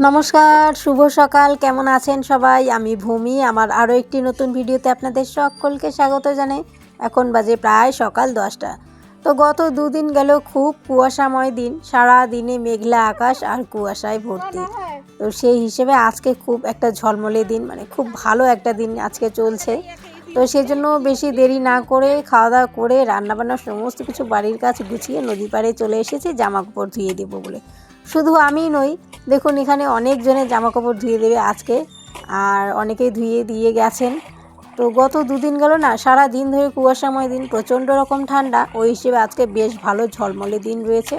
নমস্কার, শুভ সকাল। কেমন আছেন সবাই? আমি ভূমি। আমার আরও একটি নতুন ভিডিওতে আপনাদের সকলকে স্বাগত জানাই। এখন বাজে প্রায় সকাল 10টা। তো গত দুদিন গেল খুব কুয়াশাময় দিন, সারা দিনে মেঘলা আকাশ আর কুয়াশায় ভর্তি। তো সেই হিসেবে আজকে খুব একটা ঝলমলে দিন, মানে খুব ভালো একটা দিন আজকে চলছে। তো সেজন্য বেশি দেরি না করে খাওয়া দাওয়া করে রান্নাবান্না সমস্ত কিছু বাড়ির কাজ গুছিয়ে নদী পাড়ে চলে এসেছি জামা কাপড় ধুয়ে দেবো বলে। শুধু আমি নই, দেখুন এখানে অনেকজনের জামা কাপড় ধুয়ে দেবে আজকে, আর অনেকেই ধুয়ে দিয়ে গেছেন। তো গত দুদিন গেল না, সারা দিন ধরে কুয়াশাময় দিন, প্রচণ্ড রকম ঠান্ডা। ওই হিসেবে আজকে বেশ ভালো ঝলমলে দিন রয়েছে।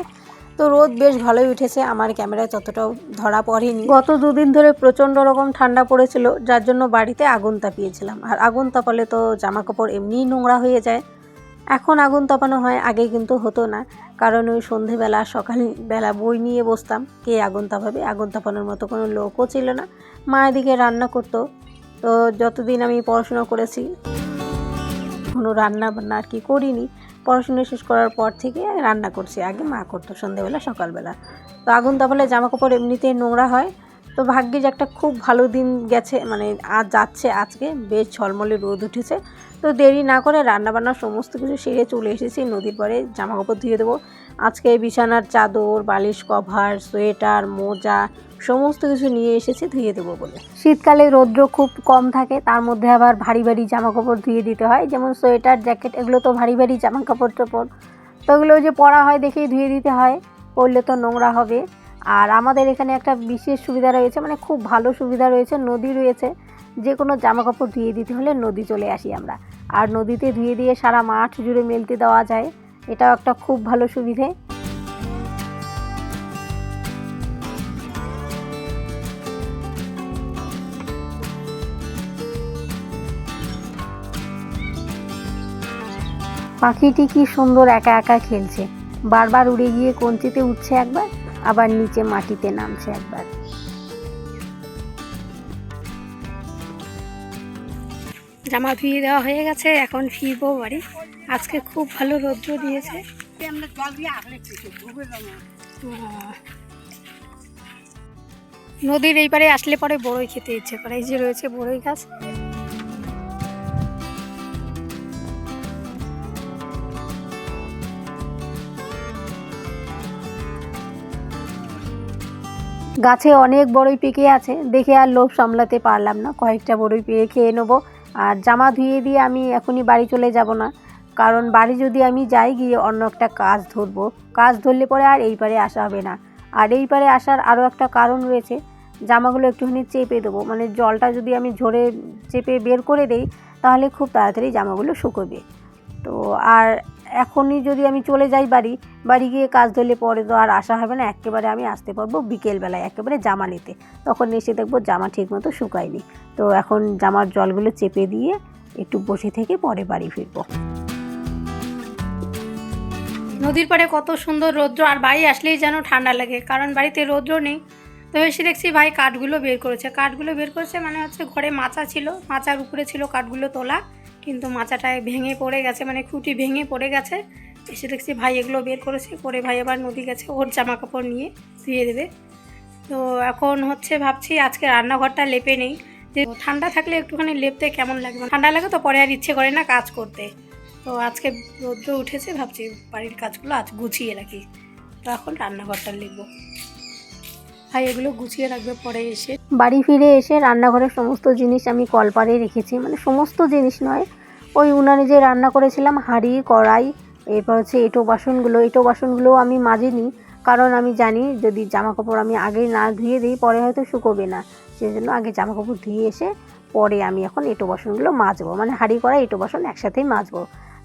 তো রোদ বেশ ভালোই উঠেছে, আমার ক্যামেরায় ততটাও ধরা পড়েনি। গত দুদিন ধরে প্রচণ্ড রকম ঠান্ডা পড়েছিল, যার জন্য বাড়িতে আগুন তাপিয়েছিলাম। আর আগুন তাপালে তো জামা কাপড় এমনিই নোংরা হয়ে যায়। এখন আগুন তাপানো হয়, আগে কিন্তু হতো না। কারণ ওই সন্ধেবেলা সকালবেলা বই নিয়ে বসতাম, কে আগুন তাপাবে, আগুন তাপানোর মতো কোনো লোকও ছিল না। মা এদিকে রান্না করতো। তো যতদিন আমি পড়াশোনা করেছি কোনো রান্না বান্না আর কি করিনি। পড়াশোনা শেষ করার পর থেকে রান্না করছি, আগে মা করতো সন্ধেবেলা সকালবেলা। তো আগুন তাপালে জামা কাপড় এমনিতেই নোংরা হয়। তো ভাগ্যে যে একটা খুব ভালো দিন গেছে, মানে আজ যাচ্ছে, আজকে বেশ ঝলমলে রোদ উঠেছে। তো দেরি না করে রান্নাবান্না সমস্ত কিছু সেরে চলে এসেছি নদীর পাড়ে জামা কাপড় ধুয়ে দেবো। আজকে বিছানার চাদর, বালিশ কভার, সোয়েটার, মোজা সমস্ত কিছু নিয়ে এসেছি ধুয়ে দেবো বলে। শীতকালে রৌদ্র খুব কম থাকে, তার মধ্যে আবার ভারী ভারী জামা কাপড় ধুয়ে দিতে হয়, যেমন সোয়েটার, জ্যাকেট, এগুলো তো ভারী ভারী জামা কাপড় টাপড়। তো ওগুলো যে পরা হয় দেখেই ধুয়ে দিতে হয়, পরলে তো নোংরা হবে। আর আমাদের এখানে একটা বিশেষ সুবিধা রয়েছে, মানে খুব ভালো সুবিধা রয়েছে, নদী রয়েছে। যে কোনো জামা কাপড় ধুয়ে দিতে হলে নদী চলে আসি আমরা, আর নদীতে ধুয়ে দিয়ে সারা মাঠ জুড়ে মেলতে দেওয়া যায়। এটাও একটা খুব ভালো সুবিধে। পাখিটি কি সুন্দর একা একা খেলছে, বারবার উড়ে গিয়ে কঞ্চিতে উঠছে একবার, আবার নিচে মাটিতে নামছে একবার। জামা ধুয়ে দেওয়া হয়ে গেছে, এখন ফিরবো বাড়ি। আজকে খুব ভালো রৌদ্র দিয়েছে। নদীর এই পারে আসলে পরে বড়ই খেতে ইচ্ছে করে, এই যে রয়েছে বড়ই গাছ। গাছে অনেক বড়ই পেকে আছে, দেখে আর লোভ সামলাতে পারলাম না, কয়েকটা বড়ই পেরে খেয়ে নেবো। আর জামা ধুয়ে দিয়ে আমি এখনই বাড়ি চলে যাব না, কারণ বাড়ি যদি আমি যাই গিয়ে অন্য একটা কাজ ধরবো, কাজ ধরলে পরে আর এই পারে আসা হবে না। আর এই পারে আসার আরও একটা কারণ রয়েছে, জামাগুলো একটুখানি চেপে দেবো, মানে জলটা যদি আমি ঝরে চেপে বের করে দেই তাহলে খুব তাড়াতাড়ি জামাগুলো শুকোবে। তো আর এখনই যদি আমি চলে যাই বাড়ি গিয়ে কাজ ধরলে পরে তো আর আসা হবে না, একেবারে আমি আসতে পারবো বিকেলবেলায় একেবারে জামা নিতে, তখন এসে দেখবো জামা ঠিকমতো শুকায়নি। তো এখন জামার জলগুলো চেপে দিয়ে একটু বসে থেকে পরে বাড়ি ফিরবো। নদীর পাড়ে কত সুন্দর রৌদ্র, আর বাড়ি আসলেই যেন ঠান্ডা লাগে, কারণ বাড়িতে রৌদ্র নেই। তো এসে দেখছি ভাই কাঠগুলো বের করেছে, মানে হচ্ছে ঘরে মাচা ছিল, মাচার উপরে ছিল কাঠগুলো তোলা, কিন্তু মাচাটায় ভেঙে পড়ে গেছে, মানে খুঁটি ভেঙে পড়ে গেছে। এসে দেখছি ভাই এগুলো বের করেছে, করে ভাই আবার নদী গেছে ওর জামা কাপড় নিয়ে ধুয়ে দেবে। তো এখন হচ্ছে ভাবছি আজকে রান্নাঘরটা লেপে নেই, যে ঠান্ডা থাকলে একটুখানি লেপতে কেমন লাগে, ঠান্ডা লাগে তো পরে আর ইচ্ছে করে না কাজ করতে। তো আজকে রৌদ্র উঠেছে, ভাবছি বাড়ির কাজগুলো আজ গুছিয়ে রাখি। তো এখন রান্নাঘরটা লিখবো, ভাই এগুলো গুছিয়ে রাখবে পরে এসে। বাড়ি ফিরে এসে রান্নাঘরের সমস্ত জিনিস আমি কলপারে রেখেছি, মানে সমস্ত জিনিস নয়, ওই উনানে যে রান্না করেছিলাম হাঁড়ি কড়াই, এরপর হচ্ছে এঁটো বাসনগুলো আমি মাজিনি, কারণ আমি জানি যদি জামা কাপড় আমি আগে না ধুয়ে দিই পরে হয়তো শুকোবে না, সেই জন্য আগে জামা কাপড় ধুয়ে এসে পরে আমি এখন এঁটো বাসনগুলো মাজবো, মানে হাঁড়ি কড়াই এঁটো বাসন একসাথেই মাজবো।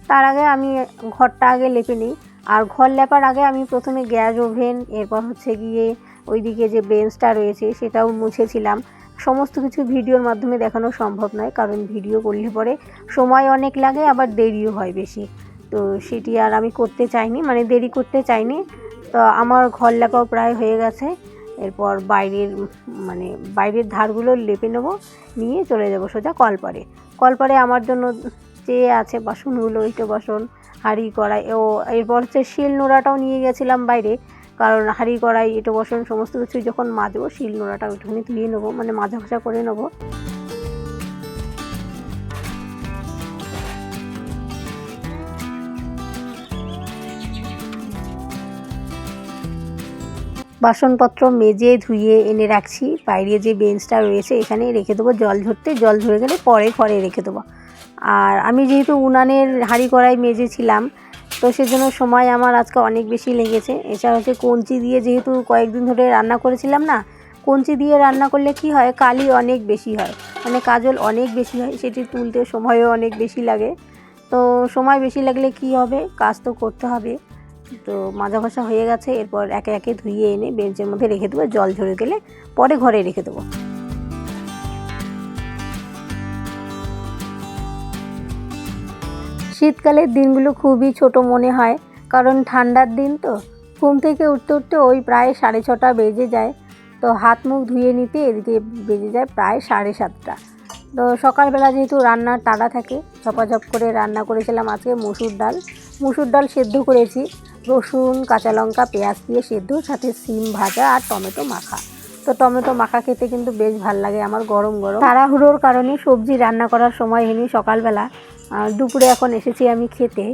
তার আগে আমি ঘরটা আগে লেপে নিই। আর ঘর লেপার আগে আমি প্রথমে গ্যাস ওভেন, এরপর হচ্ছে গিয়ে ওইদিকে যে বেঞ্চটা রয়েছে সেটাও মুছেছিলাম। সমস্ত কিছু ভিডিওর মাধ্যমে দেখানো সম্ভব নয়, কারণ ভিডিও করলে পরে সময় অনেক লাগে, আবার দেরিও হয় বেশি। তো সেটি আর আমি করতে চাইনি, মানে দেরি করতে চাইনি। তো আমার ঘর লেপাও প্রায় হয়ে গেছে, এরপর বাইরের ধারগুলো লেপে নেবো, নিয়ে চলে যাবো সোজা কলপারে আমার জন্য চেয়ে আছে বাসনগুলো, এঁটো বাসন, হাঁড়ি কড়াই, এরপর হচ্ছে শিল নোড়াটাও নিয়ে গেছিলাম বাইরে, কারণ হাঁড়ি কড়াই এঁটো বাসন সমস্ত কিছু যখন মাজবো শিল নোড়াটা ওইটুকুনি ধুয়ে নেবো, মানে মাজা ঘষা করে নেবো। বাসনপত্র মেজে ধুয়ে এনে রাখছি, বাইরে যে বেঞ্চটা রয়েছে এখানেই রেখে দেবো জল ঝরতে, জল ঝরে গেলে পরে ঘরে রেখে দেবো। আর আমি যেহেতু উনানের হাঁড়ি কড়াই মেজেছিলাম তো সেজন্য সময় আমার আজকে অনেক বেশি লেগেছে। এছাড়া হচ্ছে কঞ্চি দিয়ে যেহেতু কয়েকদিন ধরে রান্না করেছিলাম না, কঞ্চি দিয়ে রান্না করলে কি হয় কালি অনেক বেশি হয়, মানে কাজল অনেক বেশি হয়, সেটি তুলতে সময়ও অনেক বেশি লাগে। তো সময় বেশি লাগলে কি হবে, কাজ তো করতে হবে। তো মাজা ঘষা হয়ে গেছে, এরপর একে একে ধুয়ে এনে বেঞ্চের মধ্যে রেখে দেবো, জল ঝরে গেলে পরে ঘরে রেখে দেবো। শীতকালের দিনগুলো খুবই ছোট মনে হয়, কারণ ঠান্ডার দিন তো। ঘুম থেকে উঠতে উঠতে ওই প্রায় 6:30 বেজে যায়। তো হাত মুখ ধুয়ে নিতে এদিকে বেজে যায় প্রায় 7:30। তো সকালবেলা যেহেতু রান্নার তাড়া থাকে, ঝপাঝপ করে রান্না করেছিলাম আজকে মুসুর ডাল সেদ্ধ করেছি, রসুন কাঁচা লঙ্কা পেঁয়াজ দিয়ে সেদ্ধ, সাথে সিম ভাজা আর টমেটো মাখা। তো টমেটো মাখা খেতে কিন্তু বেশ ভাল লাগে আমার গরম গরম। তাড়াহুড়োর কারণে সবজি রান্না করার সময় হয়নি সকালবেলা। দুপুরে এখন এসেছি আমি খেতে,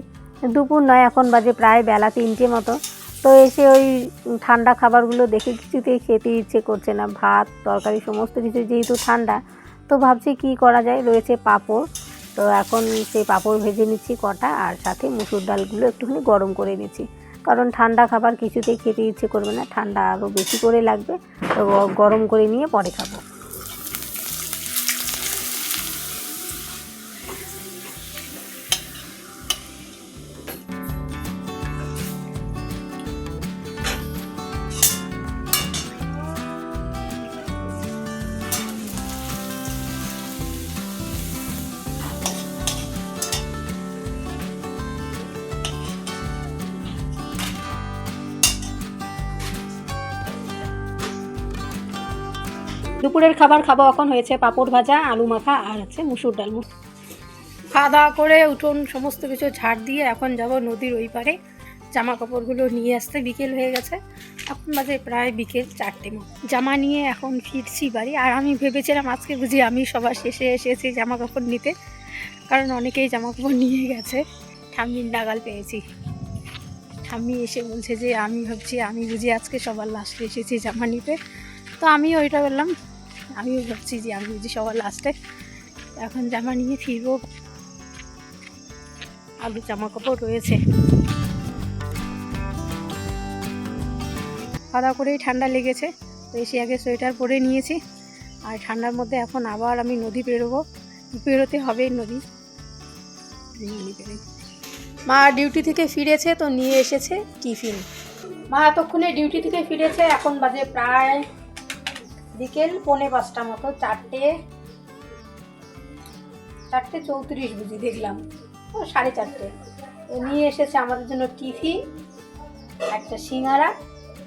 দুপুর নয় এখন বাজে প্রায় বেলা 3টে মতো। তো এসে ওই ঠান্ডা খাবারগুলো দেখে কিছুতেই খেতে ইচ্ছে করছে না, ভাত তরকারি সমস্ত কিছু যেহেতু ঠান্ডা। তো ভাবছি কি করা যায়, রয়েছে পাঁপড়, তো এখন সেই পাঁপড় ভেজে নিচ্ছি কটা, আর সাথে মুসুর ডালগুলো একটুখানি গরম করে নিচ্ছি, কারণ ঠান্ডা খাবার কিছুতেই খেতে ইচ্ছে করবে না, ঠান্ডা আরও বেশি করে লাগবে। তো গরম করে নিয়ে পরে খাবো। দুপুরের খাবার খাবো, এখন হয়েছে পাঁপড় ভাজা, আলু মাখা আর হচ্ছে মুসুর ডাল। খাওয়া দাওয়া করে উঠোন সমস্ত কিছু ঝাড় দিয়ে এখন যাব নদীর ওই পারে জামা কাপড়গুলো নিয়ে আসতে। বিকেল হয়ে গেছে, এখন বাজে প্রায় বিকেল 4টে মতো। জামা নিয়ে এখন ফিরছি বাড়ি। আর আমি ভেবেছিলাম আজকে বুঝি আমি সবার শেষে এসেছি জামা কাপড় নিতে, কারণ অনেকেই জামা কাপড় নিয়ে গেছে। ঠাম্মির নাগাল পেয়েছি, ঠাম্মি এসে বলছে যে আমি ভাবছি আমি বুঝি আজকে সবার লাস্টে এসেছি জামা নিতে। তো আমিও ওইটা বললাম, আমিও ভাবছি যে আমি বুঝি সবার লাস্টে। এখন জামা নিয়ে ফিরবো, আরও জামা কাপড় রয়েছে। খাওয়া করেই ঠান্ডা লেগেছে, তো এসে আগে সোয়েটার পরে নিয়েছি। আর ঠান্ডার মধ্যে এখন আবার আমি নদী পেরোতে হবে নদী। মা ডিউটি থেকে ফিরেছে, তো নিয়ে এসেছে টিফিন। মা এতক্ষণে ডিউটি থেকে ফিরেছে, এখন বাজে প্রায় বিকেল 4:45 মতো, 4:34 বুঝি দেখলাম, ও 4:30। তো নিয়ে এসেছে আমাদের জন্য টিফিন, একটা সিঙ্গারা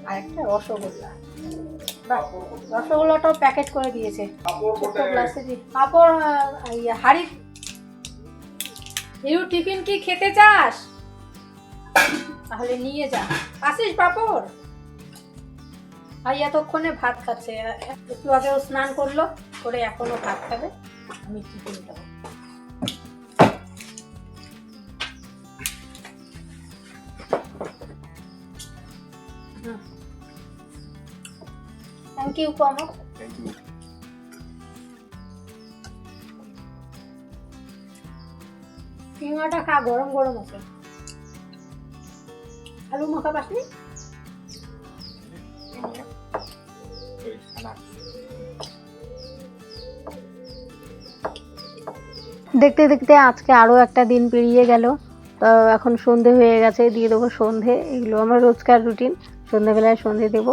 আর একটা রসগোল্লা। রসগোল্লাটাও প্যাকেট করে দিয়েছে, পাঁপড় হাড়ি। হিরু টিফিন কি খেতে চাস? তাহলে নিয়ে যা, আসিস পাঁপড়। ভাই এতক্ষণে ভাত খাচ্ছে, একটু আগেও স্নান করলো, করে এখনো ভাত খাবে। আমি টিফিন দেবো। থ্যাংক ইউ কমো। সিঙ্গাটা খা, গরম গরম আছে। আলু মাখা পাসনি? দেখতে দেখতে আজকে আরও একটা দিন পেরিয়ে গেল। তো এখন সন্ধে হয়ে গেছে, দিয়ে দেবো সন্ধে। এগুলো আমার রোজকার রুটিন, সন্ধেবেলায় সন্ধে দেবো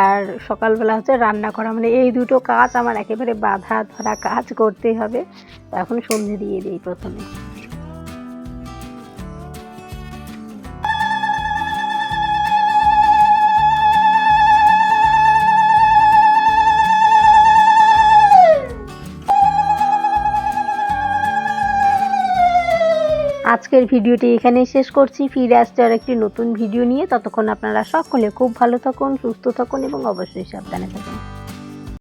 আর সকালবেলা হচ্ছে রান্না করা, মানে এই দুটো কাজ আমার একেবারে বাধা ধরা কাজ করতেই হবে। তো এখন সন্ধে দিয়ে দিই প্রথমে। আজকের ভিডিওটি এখানেই শেষ করছি। ফিরে আসছে আর একটি নতুন ভিডিও নিয়ে। ততক্ষণ আপনারা সকলে খুব ভালো থাকুন, সুস্থ থাকুন এবং অবশ্যই সাবধানে থাকুন।